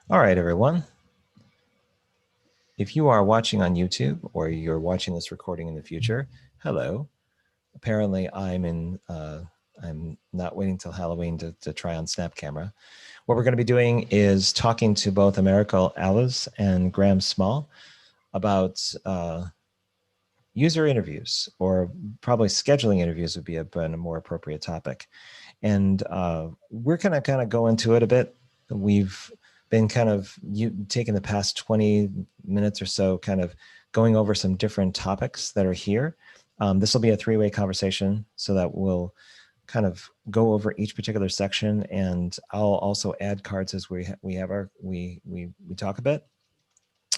All right, everyone. If you are watching on YouTube or you're watching this recording in the future, hello. Apparently, I'm not waiting till Halloween to try on Snap Camera. What we're going to be doing is talking to both Americo Alves and Graham Smale about user interviews, or probably scheduling interviews would be a more appropriate topic. And we're going to kind of go into it a bit. We've been kind of taking the past 20 minutes or so kind of going over some different topics that are here. This will be a three-way conversation, so that we'll kind of go over each particular section, and I'll also add cards as we talk a bit.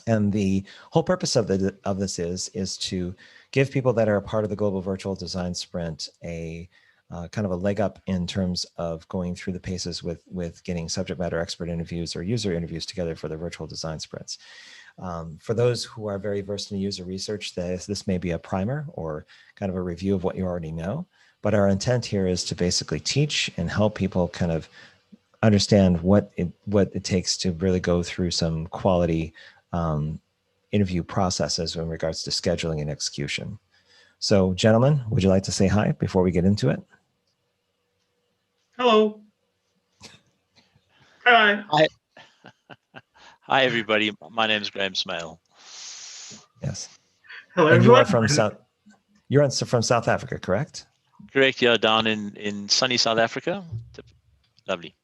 And the whole purpose of this is to give people that are a part of the Global Virtual Design Sprint a kind of a leg up in terms of going through the paces with getting subject matter expert interviews or user interviews together for the virtual design sprints. For those who are very versed in user research, this may be a primer or kind of a review of what you already know. But our intent here is to basically teach and help people kind of understand what it takes to really go through some quality interview processes in regards to scheduling and execution. So, gentlemen, would you like to say hi before we get into it? Hello. Hi. Hi, hi everybody. My name is Graham Smale. Yes. Hello, And you are everyone. from from South Africa, correct? Correct. Yeah, down in sunny South Africa. Lovely.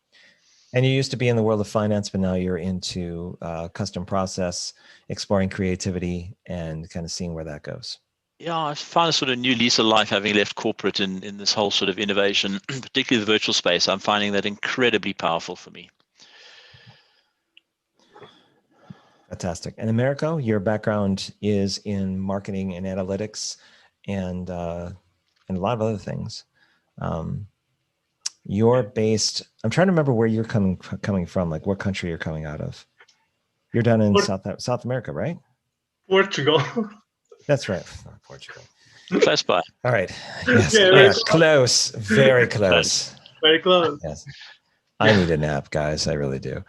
And you used to be in the world of finance, but now you're into custom process, exploring creativity, and kind of seeing where that goes. Yeah, I found a sort of new lease of life having left corporate in this whole sort of innovation, particularly the virtual space. I'm finding that incredibly powerful for me. Fantastic. And Americo, your background is in marketing and analytics, and a lot of other things. You're based. I'm trying to remember where you're coming from, like what country you're coming out of. You're down in South America, right? Portugal. That's right, Portugal. Close by. All right. Yes. Yeah, Yeah, close. Very close. Very close. Yes. I need a nap, guys. I really do.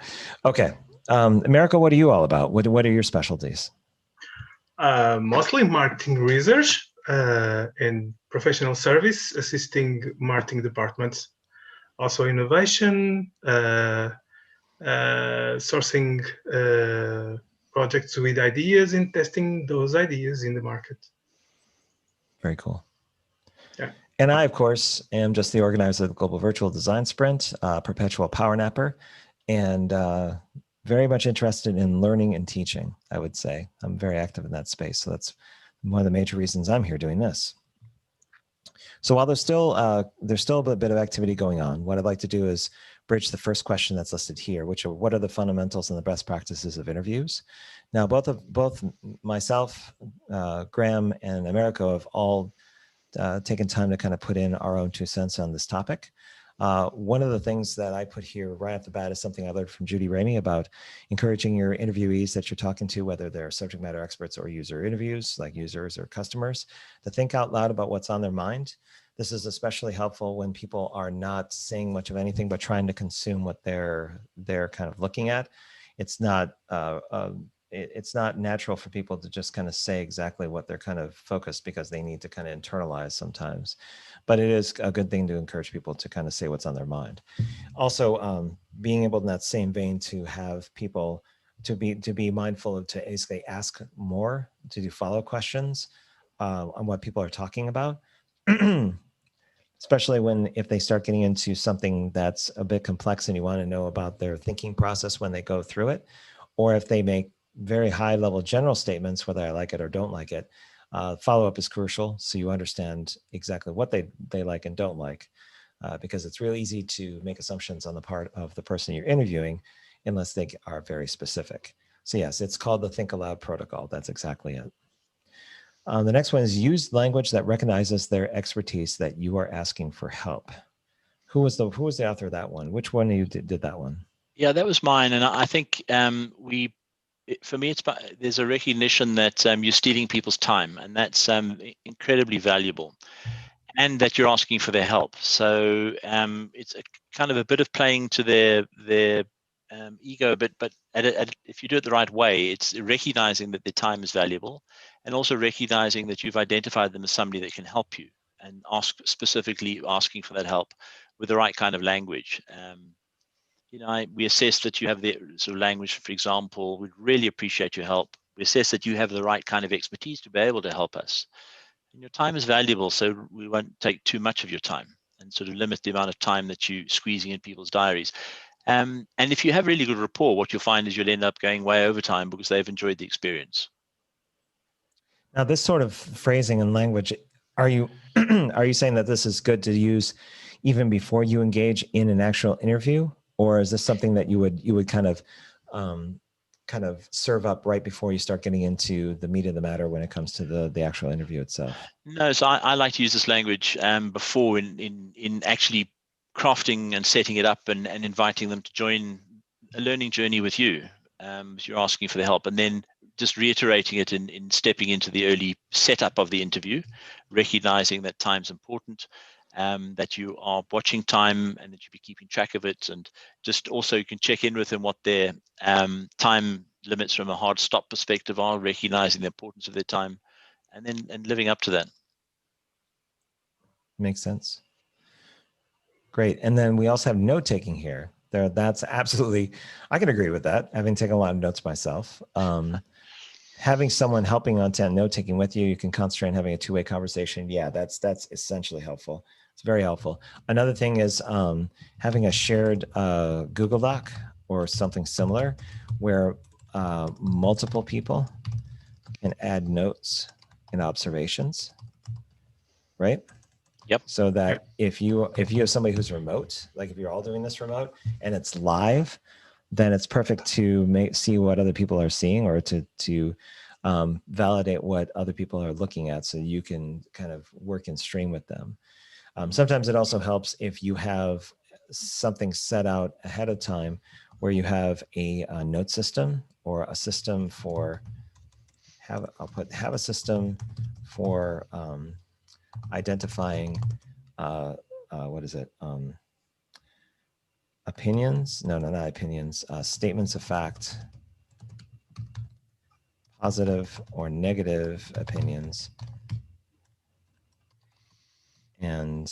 Okay. Americo, what are you all about? What are your specialties? Mostly marketing research and professional service, assisting marketing departments. Also innovation, sourcing projects with ideas and testing those ideas in the market. Very cool. Yeah. And I, of course, am just the organizer of the Global Virtual Design Sprint, perpetual power napper, and very much interested in learning and teaching, I would say. I'm very active in that space. So that's one of the major reasons I'm here doing this. So while there's still a bit of activity going on, what I'd like to do is bridge the first question that's listed here, which are what are the fundamentals and the best practices of interviews. Now, both myself, Graham, and Americo have all taken time to kind of put in our own 2 cents on this topic. One of the things that I put here right off the bat is something I learned from Judy Ramey about encouraging your interviewees that you're talking to, whether they're subject matter experts or user interviews, like users or customers, to think out loud about what's on their mind. This is especially helpful when people are not saying much of anything, but trying to consume what they're kind of looking at. It's not natural for people to just kind of say exactly what they're kind of focused, because they need to kind of internalize sometimes. But it is a good thing to encourage people to kind of say what's on their mind. Also, being able in that same vein to have people to be mindful of, to basically ask more, to do follow questions on what people are talking about. Especially if they start getting into something that's a bit complex and you want to know about their thinking process when they go through it, or if they make very high level general statements, whether I like it or don't like it. Follow-up is crucial, so you understand exactly what they like and don't like, because it's really easy to make assumptions on the part of the person you're interviewing unless they are very specific. So yes, it's called the Think Aloud protocol. That's exactly it. The next one is use language that recognizes their expertise that you are asking for help. Who was the author of that one? Which one of you did that one? Yeah, that was mine, and I think for me, there's a recognition that you're stealing people's time, and that's incredibly valuable, and that you're asking for their help. So it's kind of a bit of playing to their ego, but if you do it the right way, it's recognizing that their time is valuable, and also recognizing that you've identified them as somebody that can help you, and specifically asking for that help with the right kind of language. We assess that you have the sort of language. For example, we'd really appreciate your help. We assess that you have the right kind of expertise to be able to help us. And your time is valuable, so we won't take too much of your time, and sort of limit the amount of time that you're squeezing in people's diaries. And if you have really good rapport, what you'll find is you'll end up going way over time because they've enjoyed the experience. Now, this sort of phrasing and language, are you are you saying that this is good to use even before you engage in an actual interview, or is this something that you would kind of serve up right before you start getting into the meat of the matter when it comes to the actual interview itself? No, so I like to use this language before in actually crafting and setting it up and inviting them to join a learning journey with you. You're asking for the help, and then just reiterating it in stepping into the early setup of the interview, recognizing that time's important, that you are watching time and that you be keeping track of it, and just also you can check in with them what their time limits from a hard stop perspective are, recognizing the importance of their time, and then living up to that. Makes sense. Great. And then we also have note taking here. That's absolutely, I can agree with that, having taken a lot of notes myself. Having someone helping on note taking with you, you can concentrate on having a two-way conversation. Yeah, that's essentially helpful. It's very helpful. Another thing is having a shared Google Doc or something similar where multiple people can add notes and observations, right? Yep. So that if you have somebody who's remote, like if you're all doing this remote and it's live, then it's perfect to see what other people are seeing, or to validate what other people are looking at, so you can kind of work in stream with them. Sometimes it also helps if you have something set out ahead of time where you have a note system or a system for have a system for identifying opinions. No, not opinions. Statements of fact, positive or negative opinions, and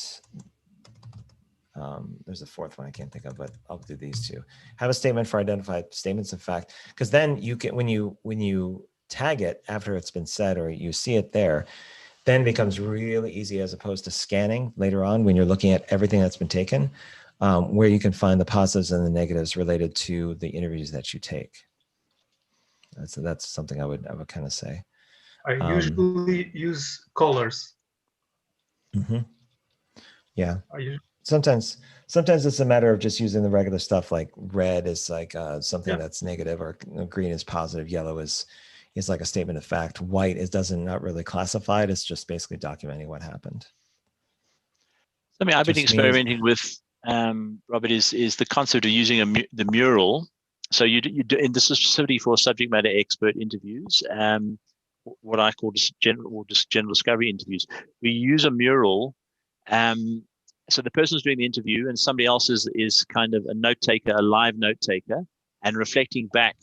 there's a fourth one I can't think of, but I'll do these two. Have a statement for identified statements of fact, because then you can, when you tag it after it's been said or you see it there, then it becomes really easy, as opposed to scanning later on when you're looking at everything that's been taken, where you can find the positives and the negatives related to the interviews that you take. That's something I would kind of say. I usually use colors. Mm-hmm. Yeah. Sometimes it's a matter of just using the regular stuff, like red is like something that's negative, or green is positive, yellow is like a statement of fact, white not really classified, it's just basically documenting what happened. Something I've been experimenting with, Robert, is the concept of using the mural. So you do, and this is specifically for subject matter expert interviews, what I call just general discovery interviews. We use a mural. So the person's doing the interview and somebody else is kind of a note taker, a live note taker, and reflecting back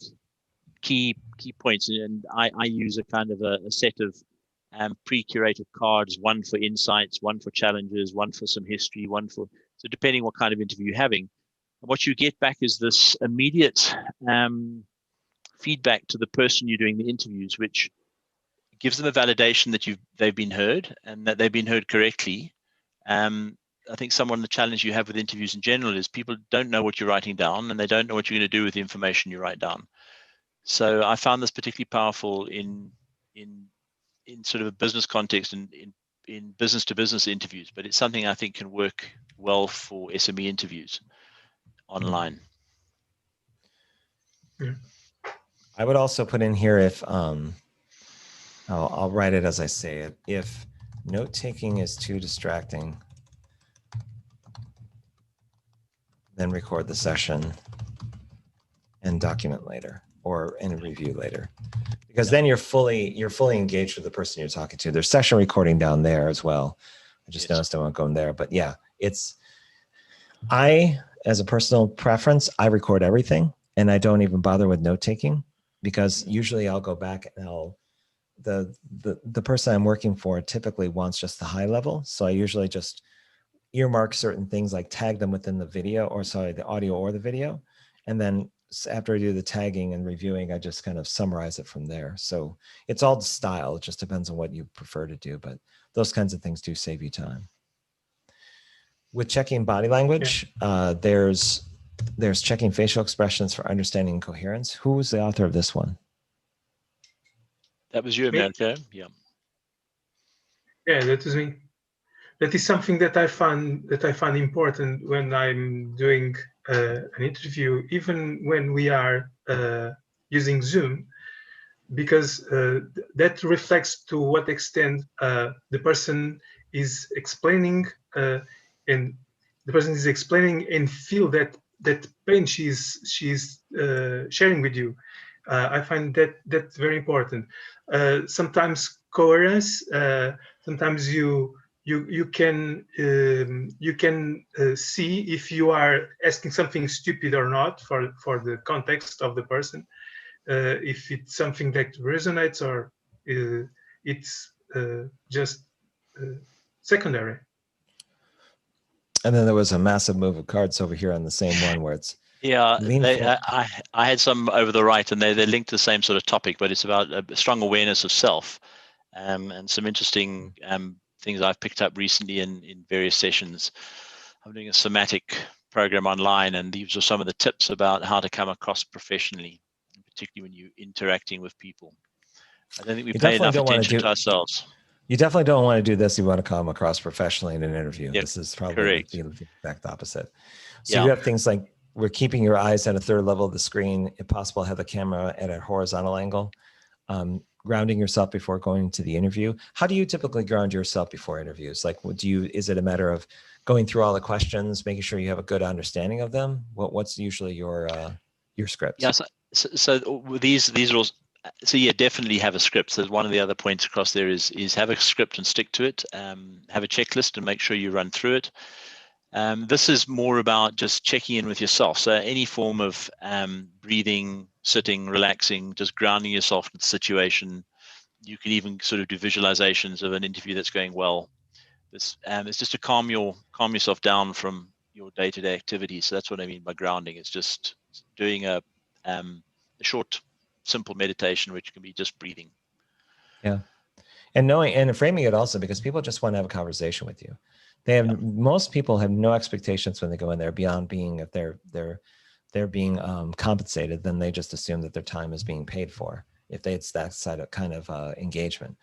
key points. And I use a kind of a set of pre-curated cards, one for insights, one for challenges, one for some history, so depending what kind of interview you're having. What you get back is this immediate feedback to the person you're doing the interviews, which gives them a validation that they've been heard and that they've been heard correctly. I think some of the challenge you have with interviews in general is people don't know what you're writing down, and they don't know what you're going to do with the information you write down. So I found this particularly powerful in sort of a business context and in business to business interviews, but it's something I think can work well for SME interviews online. I would also put in here, if I'll write it as I say it, if note taking is too distracting, then record the session and document later, or in review later, because then you're fully engaged with the person you're talking to. There's session recording down there as well. I just noticed I won't go in there, but yeah, as a personal preference, I record everything and I don't even bother with note taking, because usually I'll go back and the person I'm working for typically wants just the high level. So I usually just earmark certain things, like tag them within the video, or sorry, the audio or the video. And then after I do the tagging and reviewing, I just kind of summarize it from there. So it's all style. It just depends on what you prefer to do, but those kinds of things do save you time. With checking body language, there's checking facial expressions for understanding coherence. Who was the author of this one? That was you, Americo. Yeah. Yeah, that is me. That is something that I find important when I'm doing an interview, even when we are using Zoom, because that reflects to what extent the person is explaining, and the person is explaining and feel that pain she's sharing with you. I find that very important. Sometimes coherence. Sometimes you can see if you are asking something stupid or not for the context of the person. If it's something that resonates, or it's just secondary. And then there was a massive move of cards over here on the same one where it's I had some over the right, and they're linked to the same sort of topic, but it's about a strong awareness of self, and some interesting things I've picked up recently in various sessions. I'm doing a somatic program online, and these are some of the tips about how to come across professionally, particularly when you're interacting with people. I don't think we pay enough attention to ourselves. You definitely don't want to do this. You want to come across professionally in an interview. Yep, this is probably the exact opposite. So you have things like, we're keeping your eyes at a third level of the screen. If possible, have the camera at a horizontal angle. Grounding yourself before going to the interview. How do you typically ground yourself before interviews? Like, is it a matter of going through all the questions, making sure you have a good understanding of them? What's usually your script? Yeah, so these are all. So yeah, definitely have a script. So one of the other points across there is have a script and stick to it. Have a checklist and make sure you run through it. This is more about just checking in with yourself. So any form of breathing, sitting, relaxing, just grounding yourself in the situation. You can even sort of do visualizations of an interview that's going well. This it's just to calm yourself down from your day-to-day activities. So that's what I mean by grounding. It's just doing a short, simple meditation, which can be just breathing. Yeah, and knowing and framing it also, because people just want to have a conversation with you. Most people have no expectations when they go in there beyond being, if they're being compensated, then they just assume that their time is being paid for. If it's that side of kind of engagement.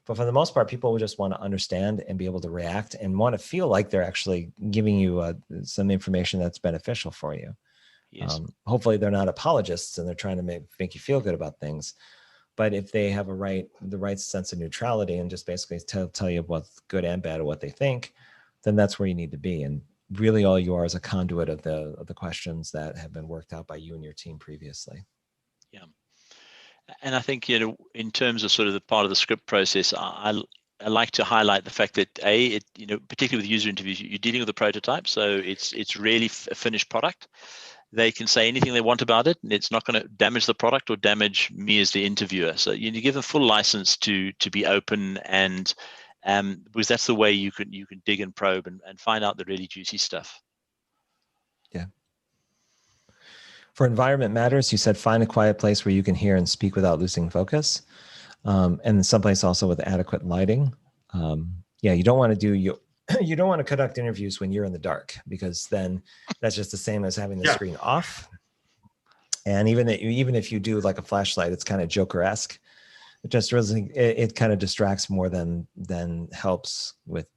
But for the most part, people will just want to understand and be able to react and want to feel like they're actually giving you some information that's beneficial for you. Yes. Hopefully they're not apologists and they're trying to make you feel good about things. But if they have the right sense of neutrality and just basically tell you what's good and bad or what they think, then that's where you need to be. And really all you are is a conduit of the questions that have been worked out by you and your team previously. Yeah. And I think, in terms of sort of the part of the script process, I like to highlight the fact that particularly with user interviews, you're dealing with a prototype, so it's really a finished product. They can say anything they want about it, and it's not going to damage the product or damage me as the interviewer. So you give them full license to be open, and because that's the way you can dig and probe and find out the really juicy stuff. Yeah. For environment matters, you said find a quiet place where you can hear and speak without losing focus, and someplace also with adequate lighting. You don't want to conduct interviews when you're in the dark, because then that's just the same as having the screen off. And even if you do like a flashlight, it's kind of Joker-esque. It just really it kind of distracts more than helps with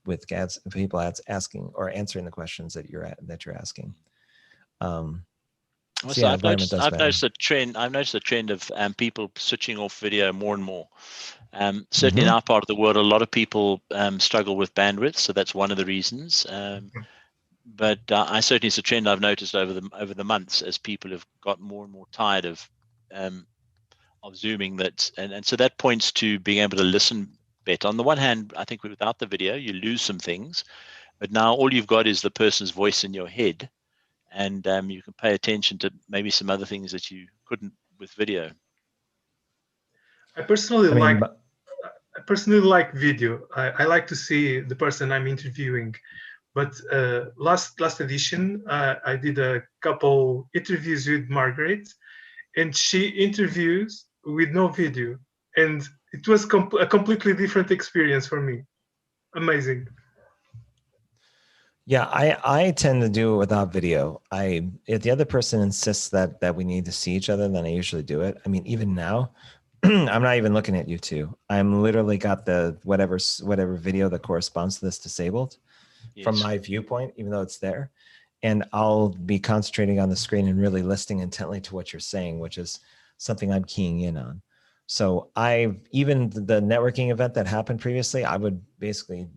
people asking or answering the questions that you're asking. I've noticed a trend. I've noticed a trend of people switching off video more and more. Certainly in our part of the world, a lot of people struggle with bandwidth, so that's one of the reasons. But I certainly, it's a trend I've noticed over the months as people have got more and more tired of zooming. And so that points to being able to listen better. On the one hand, I think without the video, you lose some things, but now all you've got is the person's voice in your head. and you can pay attention to maybe some other things that you couldn't with video. I personally like video. I like to see the person I'm interviewing. But last edition, I did a couple interviews with Margaret, and she interviews with no video, and it was a completely different experience for me. Amazing. Yeah, I tend to do it without video. If the other person insists that we need to see each other, then I usually do it. I mean, even now, I'm not even looking at you two. I'm literally got the whatever video that corresponds to this disabled from my viewpoint, even though it's there. And I'll be concentrating on the screen and really listening intently to what you're saying, which is something I'm keying in on. So even the networking event that happened previously, I would basically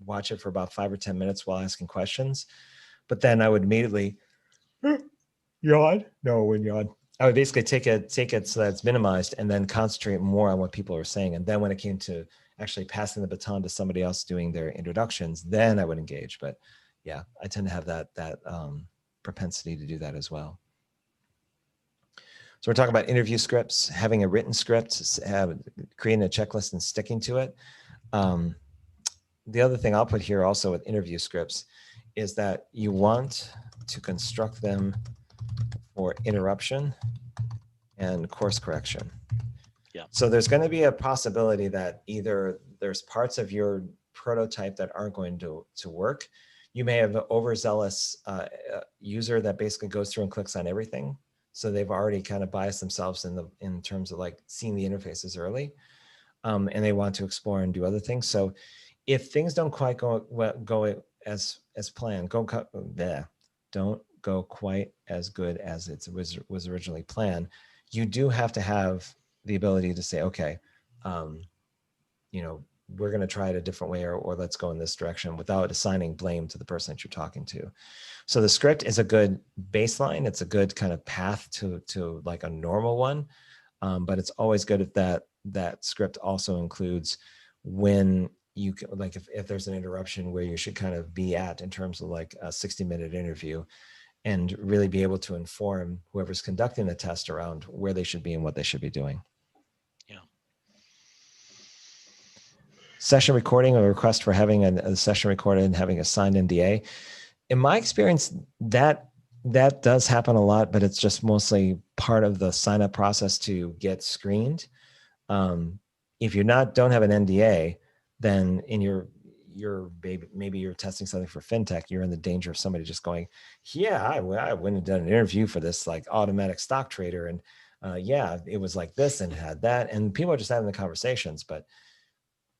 watch it for about 5 or 10 minutes while asking questions. But then I would immediately yawn. No, I wouldn't yawn. I would basically take it so that it's minimized and then concentrate more on what people are saying. And then when it came to actually passing the baton to somebody else doing their introductions, then I would engage. But yeah, I tend to have that propensity to do that as well. So we're talking about interview scripts, having a written script, creating a checklist and sticking to it. The other thing I'll put here also with interview scripts is that you want to construct them for interruption and course correction. Yeah. So there's going to be a possibility that either there's parts of your prototype that aren't going to work. You may have an overzealous user that basically goes through and clicks on everything. So they've already kind of biased themselves in terms of like seeing the interfaces early, and they want to explore and do other things. So if things don't quite go as planned, don't go quite as good as it was originally planned. You do have to have the ability to say, okay, we're going to try it a different way, or let's go in this direction without assigning blame to the person that you're talking to. So the script is a good baseline. It's a good kind of path to like a normal one. But it's always good if that script also includes when you can, like if there's an interruption where you should kind of be at in terms of like a 60-minute interview, and really be able to inform whoever's conducting the test around where they should be and what they should be doing. Yeah. Session recording, a request for having a session recorded and having a signed NDA. In my experience, that does happen a lot, but it's just mostly part of the sign up process to get screened. If you don't have an NDA, then in maybe you're testing something for fintech, you're in the danger of somebody just going, yeah, I went and done an interview for this like automatic stock trader, and yeah, it was like this and had that, and people are just having the conversations. But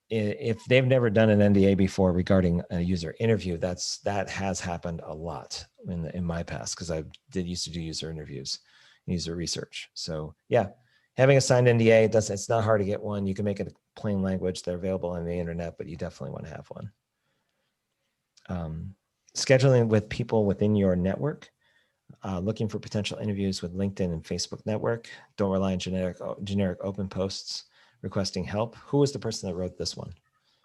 if they've never done an NDA before regarding a user interview, that has happened a lot in my past, because I used to do user interviews, user research. So yeah, having a signed NDA, it's not hard to get one. You can make it plain language. They're available on the internet, but you definitely want to have one. Scheduling with people within your network, looking for potential interviews with LinkedIn and Facebook network. Don't rely on generic open posts requesting help. Who was the person that wrote this one?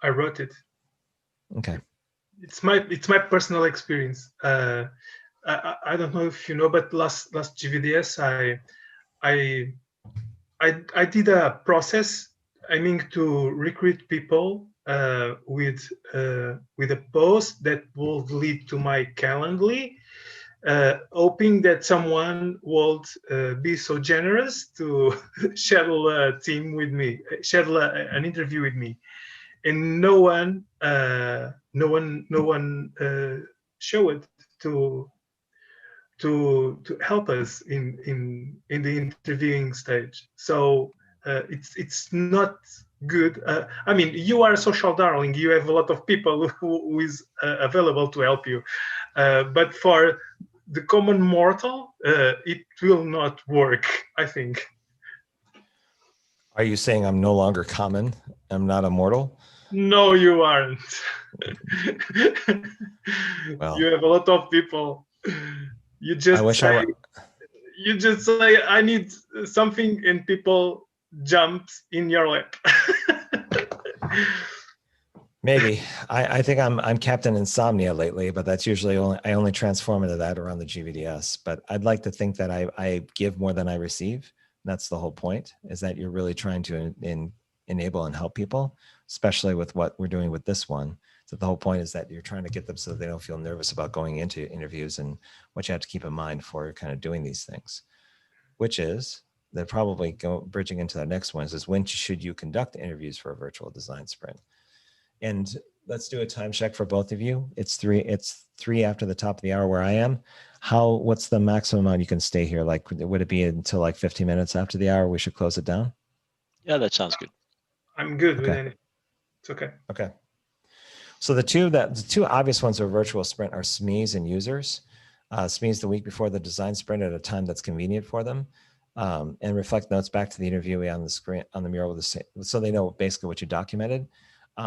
I wrote it. Okay. It's my personal experience. I don't know if you know, but last GVDS, I did a process aiming to recruit people with a post that would lead to my Calendly, hoping that someone would be so generous to schedule a team with me, schedule an interview with me, and no one showed to help us in the interviewing stage. So it's not good. I mean, you are a social darling. You have a lot of people who is available to help you, but for the common mortal, it will not work, I think. Are you saying I'm no longer common? I'm not immortal? No, you aren't. Well, you have a lot of people. You just say I need something, and people jump in your lap. Maybe. I think I'm Captain Insomnia lately, but that's usually I only transform into that around the GVDS. But I'd like to think that I give more than I receive. That's the whole point, is that you're really trying to enable and help people, especially with what we're doing with this one. So the whole point is that you're trying to get them so they don't feel nervous about going into interviews, and what you have to keep in mind for kind of doing these things, which is they're probably bridging into the next one is when should you conduct interviews for a virtual design sprint? And let's do a time check for both of you. It's three after the top of the hour where I am. What's the maximum amount you can stay here? Like, would it be until like 50 minutes after the hour we should close it down? Yeah, that sounds good. I'm good with it. It's okay. Okay. So the two obvious ones of virtual sprint are SMEs and users. SMEs the week before the design sprint at a time that's convenient for them. And reflect notes back to the interviewee on the screen, on the mural, so they know basically what you documented.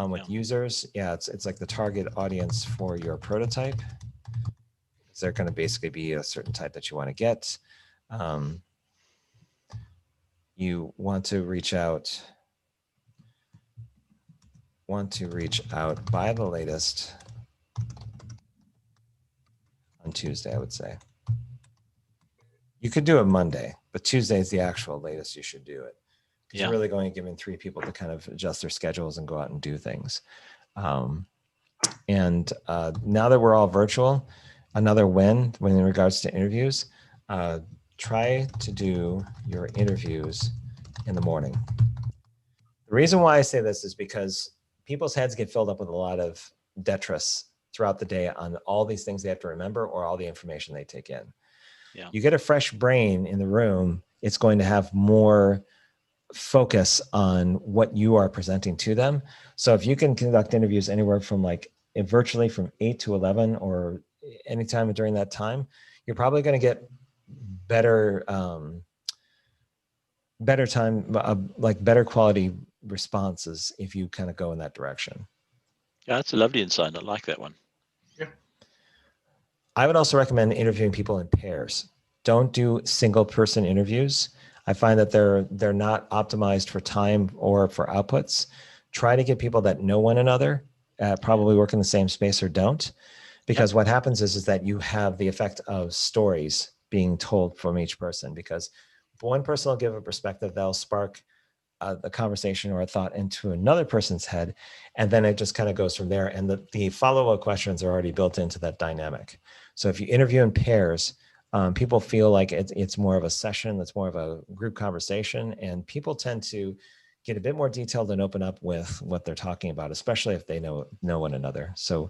With users, it's like the target audience for your prototype. They're going to basically be a certain type that you want to get. You want to reach out by the latest on Tuesday, I would say. You could do it Monday, but Tuesday is the actual latest you should do it. You're really going to give in 3 people to kind of adjust their schedules and go out and do things. Now that we're all virtual, another win when in regards to interviews, try to do your interviews in the morning. The reason why I say this is because people's heads get filled up with a lot of detritus throughout the day on all these things they have to remember or all the information they take in. Yeah. You get a fresh brain in the room, it's going to have more focus on what you are presenting to them. So if you can conduct interviews anywhere from virtually from 8 to 11 or anytime during that time, you're probably going to get better quality responses if you kind of go in that direction. Yeah, that's a lovely insight. I like that one. Yeah. I would also recommend interviewing people in pairs. Don't do single person interviews. I find that they're not optimized for time or for outputs. Try to get people that know one another, probably work in the same space or don't, because what happens is that you have the effect of stories being told from each person, because one person will give a perspective that'll spark a conversation or a thought into another person's head, and then it just kind of goes from there. And the follow-up questions are already built into that dynamic. So if you interview in pairs, people feel like it's more of a session, it's more of a group conversation, and people tend to get a bit more detailed and open up with what they're talking about, especially if they know one another. So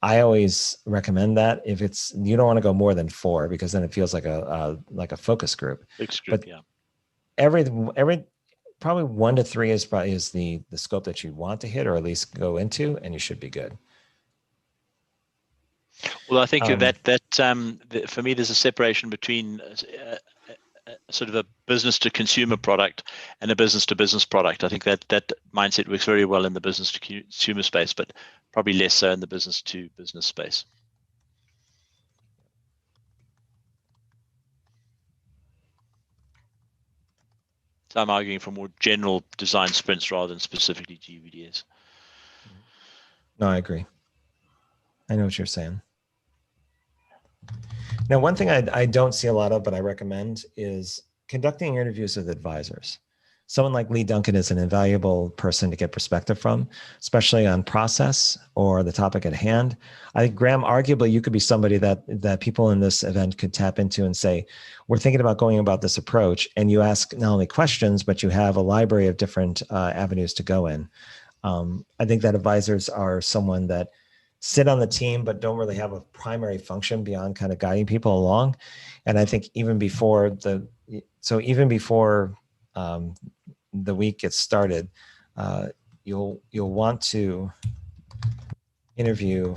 I always recommend that. If you don't want to go more than 4, because then it feels like a focus group. Focus group, but every probably 1 to 3 is the scope that you want to hit or at least go into, and you should be good. Well, I think that for me, there's a separation between sort of a business to consumer product and a business to business product. I think that mindset works very well in the business to consumer space, but probably less so in the business to business space. So I'm arguing for more general design sprints rather than specifically GVDS. No, I agree. I know what you're saying. Now, one thing I don't see a lot of, but I recommend, is conducting interviews with advisors. Someone like Lee Duncan is an invaluable person to get perspective from, especially on process or the topic at hand. I think, Graham, arguably you could be somebody that people in this event could tap into and say, we're thinking about going about this approach. And you ask not only questions, but you have a library of different avenues to go in. I think that advisors are someone that sit on the team, but don't really have a primary function beyond kind of guiding people along. And I think even before the week gets started, you'll want to interview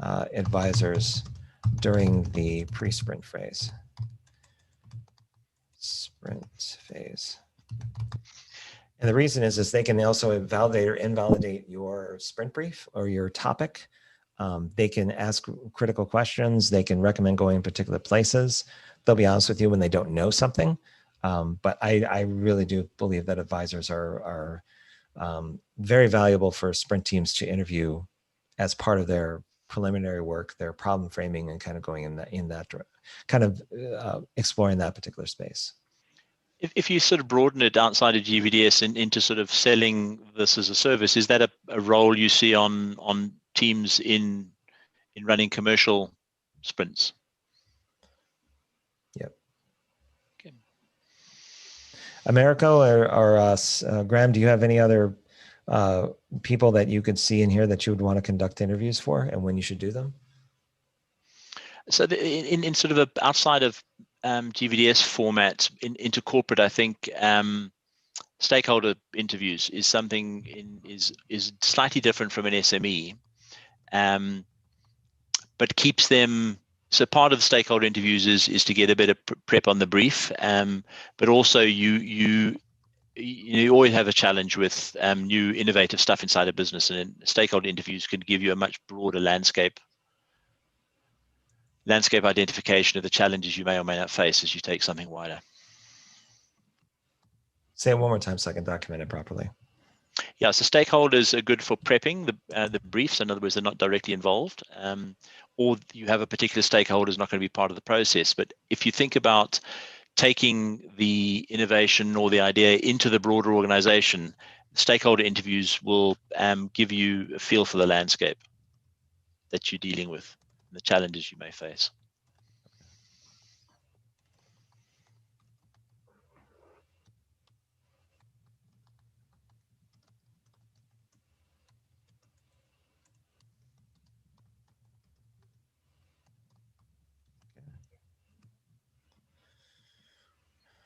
advisors during the pre-sprint phase. Sprint phase. And the reason is they can also validate or invalidate your sprint brief or your topic. They can ask critical questions. They can recommend going in particular places. They'll be honest with you when they don't know something. But I really do believe that advisors are very valuable for sprint teams to interview as part of their preliminary work, their problem framing, and kind of going in that kind of exploring that particular space. If you sort of broaden it outside of GVDS and into sort of selling this as a service, is that a role you see on teams in running commercial sprints? Yep. Okay. Americo or Graham, do you have any other people that you could see in here that you would want to conduct interviews for, and when you should do them? So in sort of a outside of GVDS format into corporate, I think stakeholder interviews is something is slightly different from an SME, but keeps them. So part of the stakeholder interviews is to get a bit of prep on the brief, but also you always have a challenge with new innovative stuff inside a business, and stakeholder interviews can give you a much broader landscape identification of the challenges you may or may not face as you take something wider. Say it one more time so I can document it properly. Yeah, so stakeholders are good for prepping the briefs. In other words, they're not directly involved, or you have a particular stakeholder is not going to be part of the process. But if you think about taking the innovation or the idea into the broader organization, stakeholder interviews will give you a feel for the landscape that you're dealing with, and the challenges you may face.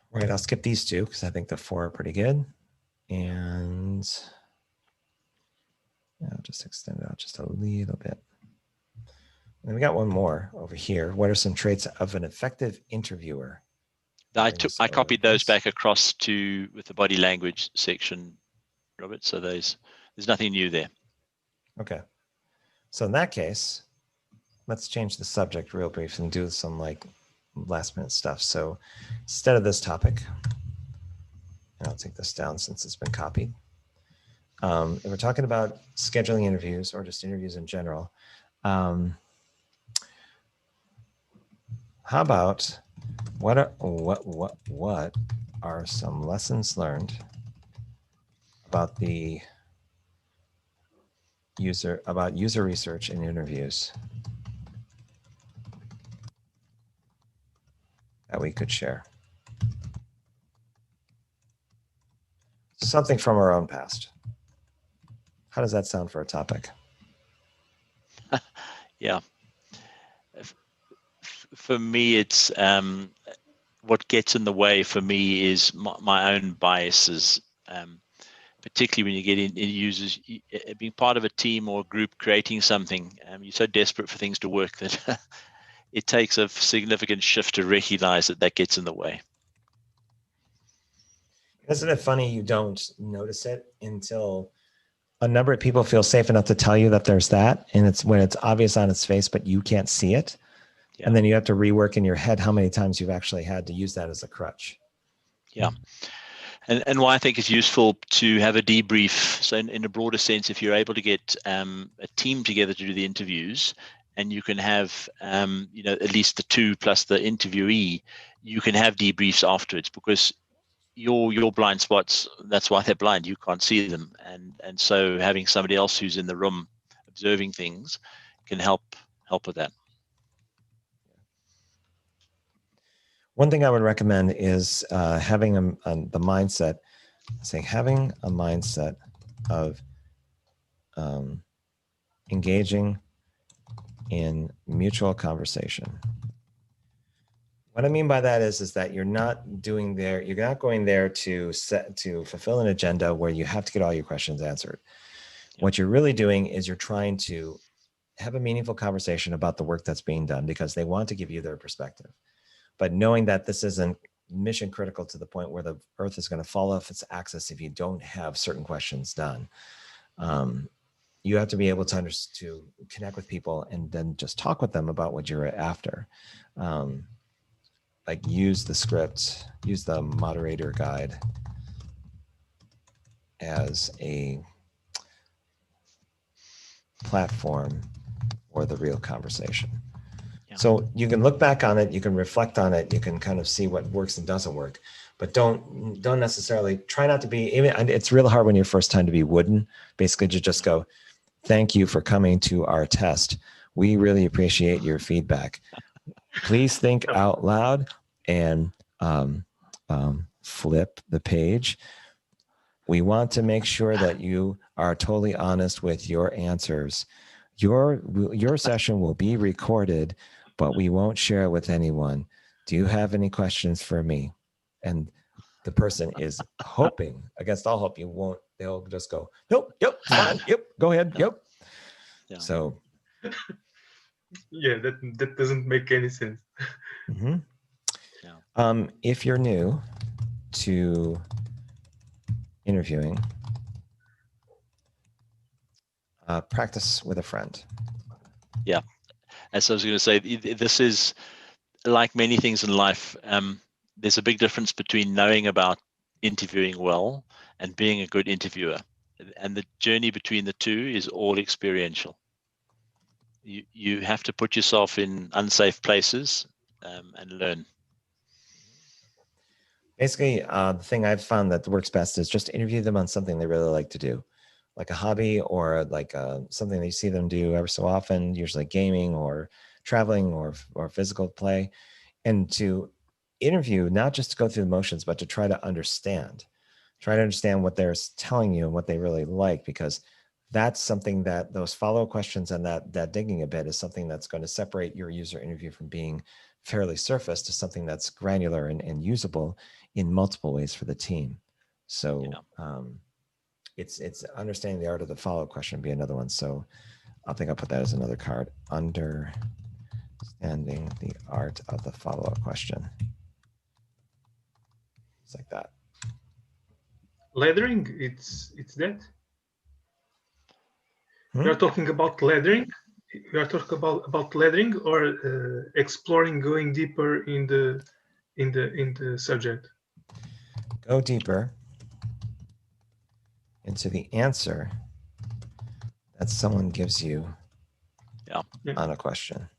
Right, I'll skip these two because I think the 4 are pretty good. And I'll just extend it out just a little bit. And we got one more over here. What are some traits of an effective interviewer? I copied those back across with the body language section, Robert. So there's nothing new there. Okay. So in that case, let's change the subject real brief and do some like last minute stuff. So instead of this topic, and I'll take this down since it's been copied. If we're talking about scheduling interviews or just interviews in general, how about what are some lessons learned about user research in interviews that we could share? Something from our own past. How does that sound for a topic? Yeah. For me, it's what gets in the way for me is my own biases, particularly when you get in users, being part of a team or a group creating something. You're so desperate for things to work that it takes a significant shift to recognize that gets in the way. Isn't it funny you don't notice it until a number of people feel safe enough to tell you that there's that, and it's when it's obvious on its face, but you can't see it. Yeah. And then you have to rework in your head how many times you've actually had to use that as a crutch. Yeah. And why I think it's useful to have a debrief. So in a broader sense, if you're able to get a team together to do the interviews, and you can have at least the 2 plus the interviewee, you can have debriefs afterwards, because your blind spots, that's why they're blind, you can't see them, and so having somebody else who's in the room observing things can help with that. One thing I would recommend is having the mindset, having a mindset of engaging in mutual conversation. What I mean by that is that you're not going there to fulfill an agenda where you have to get all your questions answered. Yep. What you're really doing is you're trying to have a meaningful conversation about the work that's being done, because they want to give you their perspective. But knowing that this isn't mission critical to the point where the earth is going to fall off its axis if you don't have certain questions done. You have to be able to connect with people and then just talk with them about what you're after. Like use the script, use the moderator guide, as a platform for the real conversation. Yeah. So you can look back on it, you can reflect on it, you can kind of see what works and doesn't work, but don't necessarily try not to be, even it's really hard when you're first time to be wooden, basically to just go, thank you for coming to our test. We really appreciate your feedback. Please think out loud and flip the page. We want to make sure that you are totally honest with your answers. Your session will be recorded, but we won't share it with anyone. Do you have any questions for me? And the person is hoping, against all hope, you won't. They'll just go, nope, yep, fine, yep, go ahead, yep. Yeah. So, yeah, that doesn't make any sense. Mm-hmm. Yeah. If you're new to interviewing, practice with a friend. Yeah, as I was going to say, this is like many things in life. There's a big difference between knowing about interviewing well and being a good interviewer, and the journey between the two is all experiential. You have to put yourself in unsafe places and learn. Basically, the thing I've found that works best is just interview them on something they really like to do, like a hobby or like something that you see them do ever so often, usually gaming or traveling or physical play, and to interview, not just to go through the motions, but to try to understand what they're telling you and what they really like, because that's something that those follow-up questions and that digging a bit is something that's going to separate your user interview from being fairly surface to something that's granular and usable in multiple ways for the team. So it's understanding the art of the follow-up question would be another one. So I think I'll put that as another card. Understanding the art of the follow-up question. It's like that. Lettering, it's that. You are talking about lettering. You are talking about lettering or exploring, going deeper in the subject. Go deeper into the answer that someone gives you on a question.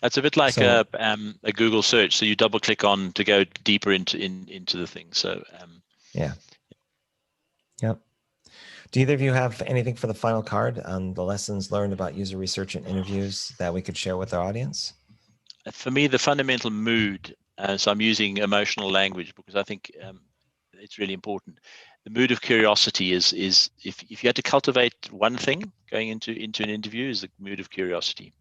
That's a bit like a Google search. So you double click on to go deeper into the thing. So yeah. Yep. Do either of you have anything for the final card on the lessons learned about user research and interviews that we could share with our audience? For me, the fundamental mood, so I'm using emotional language because I think it's really important. The mood of curiosity is if you had to cultivate one thing going into an interview, is the mood of curiosity.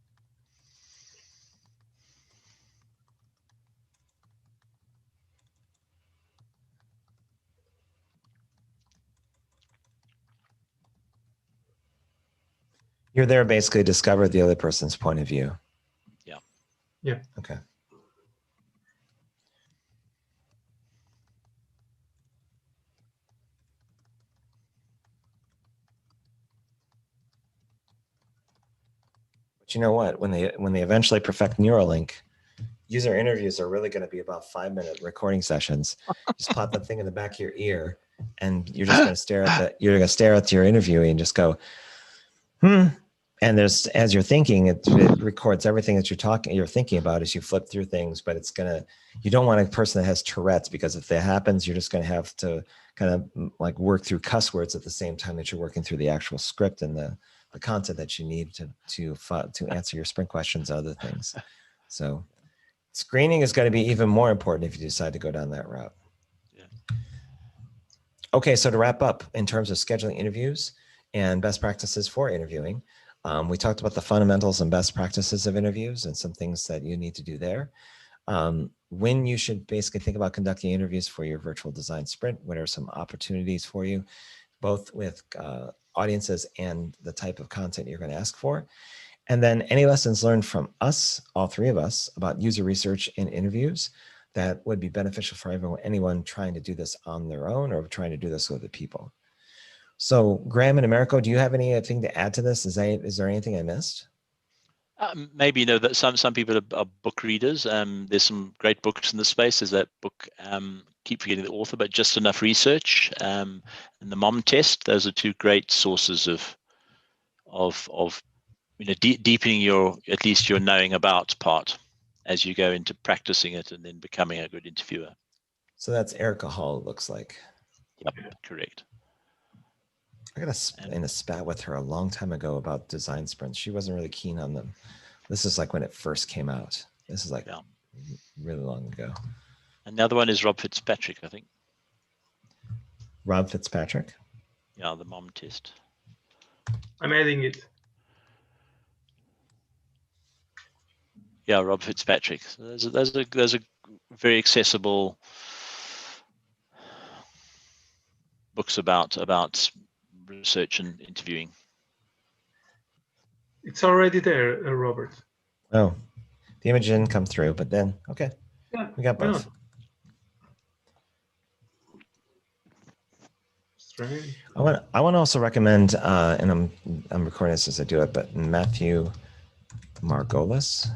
You're there basically to discover the other person's point of view. Yeah. Yeah. Okay. But you know what? When they eventually perfect Neuralink, user interviews are really going to be about 5-minute recording sessions. Just pop that thing in the back of your ear, and you're just going to stare at your interviewee and just go, And there's, as you're thinking, it records everything that you're thinking about as you flip through things. But you don't want a person that has Tourette's, because if that happens, you're just going to have to kind of like work through cuss words at the same time that you're working through the actual script and the content that you need to answer your sprint questions and other things. So screening is going to be even more important if you decide to go down that route. Yeah. Okay, so to wrap up, in terms of scheduling interviews and best practices for interviewing, we talked about the fundamentals and best practices of interviews and some things that you need to do there. When you should basically think about conducting interviews for your virtual design sprint, what are some opportunities for you, both with audiences and the type of content you're going to ask for. And then any lessons learned from us, all three of us, about user research in interviews that would be beneficial for anyone trying to do this on their own or trying to do this with other people. So Graham and Americo, do you have anything to add to this? Is there anything I missed? Maybe that some people are book readers. There's some great books in the space. There's that book, keep forgetting the author, but Just Enough Research, and the Mom Test. Those are two great sources of deepening at least your knowing about part as you go into practicing it and then becoming a good interviewer. So that's Erica Hall, it looks like. Yep, correct. I got in a spat with her a long time ago about design sprints. She wasn't really keen on them. This is like when it first came out. This is like really long ago. And the other one is Rob Fitzpatrick, I think. Rob Fitzpatrick? Yeah, the Mom Test. I'm adding it. Yeah, Rob Fitzpatrick. So those are very accessible books about research and interviewing. It's already there, Robert. Oh, the image didn't come through, but then, okay. Yeah, we got both. Strange. I want to also recommend, and I'm recording this as I do it, but Matthew Margolis.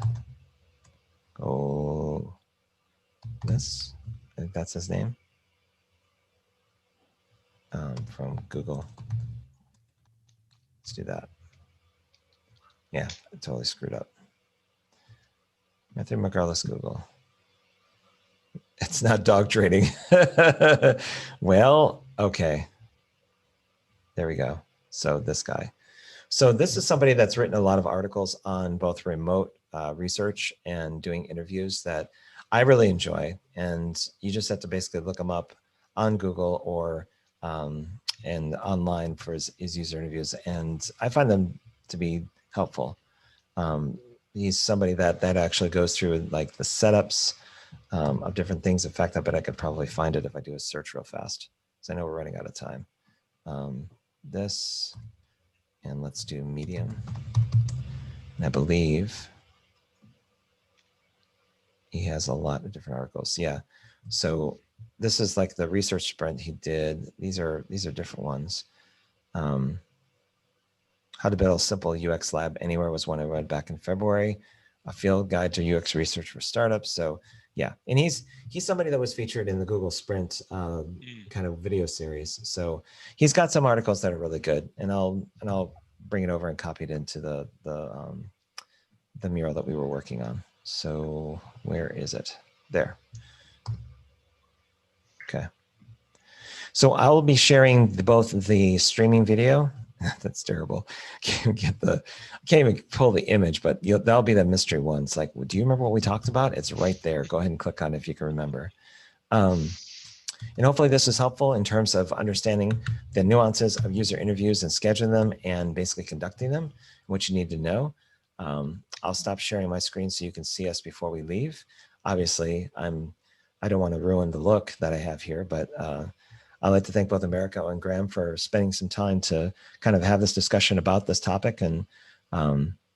I think that's his name. From Google. Let's do that. Yeah, I totally screwed up. Matthew Margolis, Google. It's not dog training. Well, okay. There we go. So this guy. So this is somebody that's written a lot of articles on both remote research and doing interviews that I really enjoy. And you just have to basically look him up on Google or and online for his user interviews. And I find them to be helpful. He's somebody that actually goes through like the setups of different things. In fact, I bet I could probably find it if I do a search real fast, because I know we're running out of time. This, and let's do Medium. And I believe he has a lot of different articles. Yeah. So this is like the research sprint he did. These are different ones. How to build a simple UX lab anywhere was one I read back in February. A field guide to UX research for startups. So yeah, and he's somebody that was featured in the Google Sprint kind of video series. So he's got some articles that are really good, and I'll bring it over and copy it into the mural that we were working on. So where is it? There. Okay. So I will be sharing both the streaming video. That's terrible. Can't even pull the image, but that'll be the mystery one. It's like, do you remember what we talked about? It's right there. Go ahead and click on it if you can remember. And hopefully this is helpful in terms of understanding the nuances of user interviews and scheduling them and basically conducting them, what you need to know. I'll stop sharing my screen so you can see us before we leave. Obviously, I don't want to ruin the look that I have here, but I'd like to thank both Americo and Graham for spending some time to kind of have this discussion about this topic, and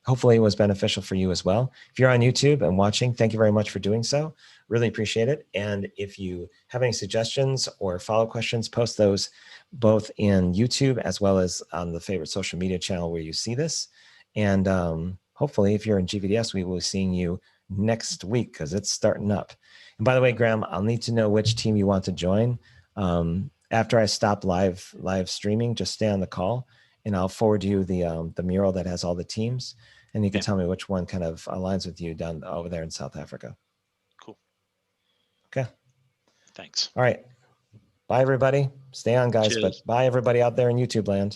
hopefully it was beneficial for you as well. If you're on YouTube and watching, thank you very much for doing so. Really appreciate it. And if you have any suggestions or follow questions, post those both in YouTube as well as on the favorite social media channel where you see this. And hopefully if you're in GVDS, we will be seeing you next week because it's starting up. And by the way, Graham, I'll need to know which team you want to join. After I stop live streaming, just stay on the call and I'll forward you the mural that has all the teams, and you can tell me which one kind of aligns with you down over there in South Africa. Cool. Okay. Thanks. All right. Bye, everybody. Stay on, guys. Cheers. But bye, everybody out there in YouTube land.